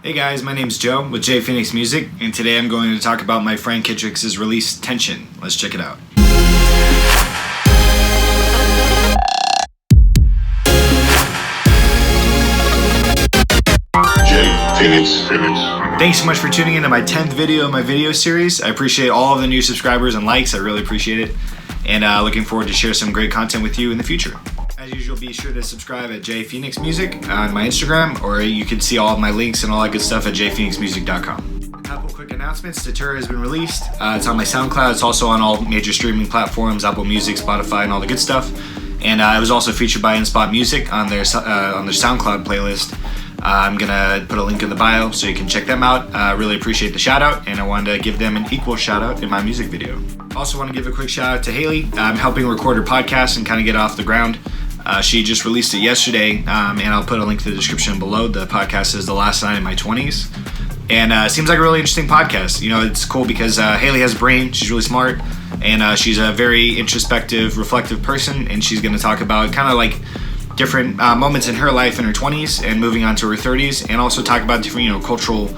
Hey guys, my name's Joe with JayPhoenixMusic, and today I'm going to talk about my friend Kittrix's release, Tension. Let's check it out. Thanks so much for tuning in to my 10th video of my video series. I appreciate all of the new subscribers and likes. I really appreciate it. And looking forward to share some great content with you in the future. As usual, be sure to subscribe at JayPhoenixMusic on my Instagram, or you can see all of my links and all that good stuff at JayPhoenixMusic.com. A couple quick announcements. Deter has been released. It's on my SoundCloud. It's also on all major streaming platforms, Apple Music, Spotify, and all the good stuff. And it was also featured by InSpot Music on their SoundCloud playlist. I'm gonna put a link in the bio so you can check them out. Really appreciate the shout out, and I wanted to give them an equal shout out in my music video. Also want to give a quick shout out to Hailey. I'm helping record her podcast and kind of get it off the ground. She just released it yesterday, and I'll put a link to the description below. The podcast is The Last Night in My 20s, and it seems like a really interesting podcast. You know, it's cool because Hailey has a brain. She's really smart, and she's a very introspective, reflective person, and she's going to talk about kind of like different moments in her life in her 20s and moving on to her 30s, and also talk about different, cultural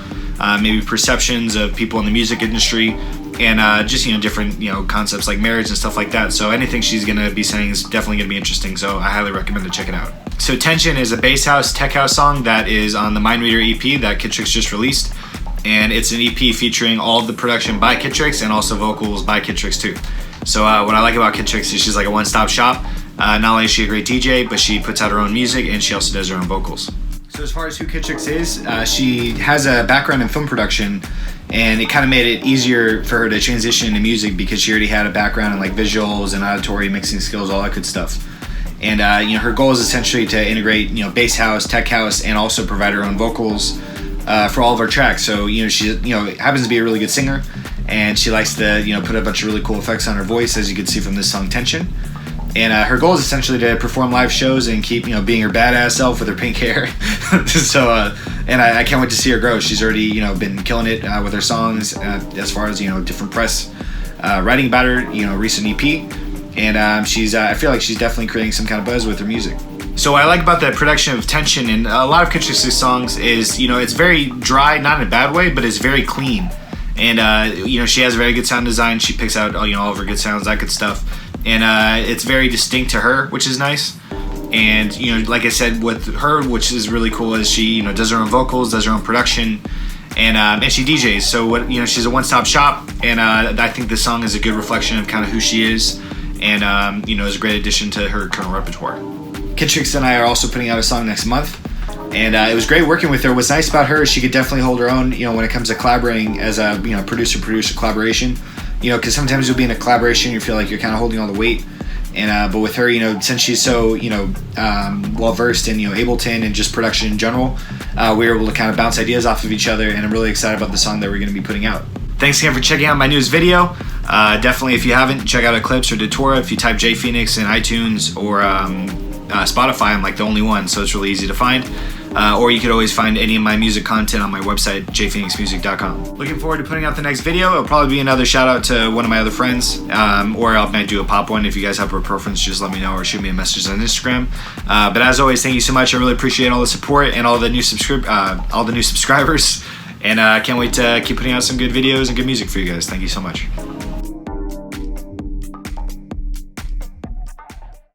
maybe perceptions of people in the music industry, and just different concepts like marriage and stuff like that. So anything she's gonna be saying is definitely gonna be interesting, so I highly recommend to check it out. So Tension is a bass house, tech house song that is on the Mindreader EP that Kittrix just released, and it's an EP featuring all of the production by Kittrix and also vocals by Kittrix too. So what I like about Kittrix is she's like a one-stop shop. Not only is she a great DJ, but she puts out her own music, and she also does her own vocals. So as far as who Kittrix is, she has a background in film production, and it kind of made it easier for her to transition into music because she already had a background in like visuals and auditory mixing skills, all that good stuff. And her goal is essentially to integrate bass house, tech house, and also provide her own vocals for all of her tracks. So she happens to be a really good singer, and she likes to put a bunch of really cool effects on her voice, as you can see from this song Tension. And her goal is essentially to perform live shows and keep, being her badass self with her pink hair. So, and I can't wait to see her grow. She's already, been killing it with her songs as far as, different press writing about her, recent EP. And I feel like she's definitely creating some kind of buzz with her music. So what I like about the production of Tension and a lot of Kittrix's songs is, it's very dry, not in a bad way, but it's very clean. And, she has a very good sound design. She picks out, all of her good sounds, that good stuff. And it's very distinct to her, which is nice. And like I said, with her, which is really cool, is she does her own vocals, does her own production, and she DJs. So what she's a one-stop shop, and I think this song is a good reflection of kind of who she is, and is a great addition to her current repertoire. Kittrix and I are also putting out a song next month, and it was great working with her. What's nice about her is she could definitely hold her own, when it comes to collaborating as a producer collaboration. Because sometimes you'll be in a collaboration, you feel like you're kind of holding all the weight, and but with her, since she's so well versed in Ableton and just production in general, we were able to kind of bounce ideas off of each other, and I'm really excited about the song that we're going to be putting out. Thanks again for checking out my newest video. Definitely, if you haven't, check out Eclipse or Datora. If you type JayPhoenix in iTunes or Spotify, I'm like the only one, so it's really easy to find. Or you could always find any of my music content on my website, JayPhoenixMusic.com. Looking forward to putting out the next video. It'll probably be another shout out to one of my other friends, or I might do a pop one. If you guys have a preference, just let me know or shoot me a message on Instagram. But as always, thank you so much. I really appreciate all the support and all the new subscribers. And I can't wait to keep putting out some good videos and good music for you guys. Thank you so much.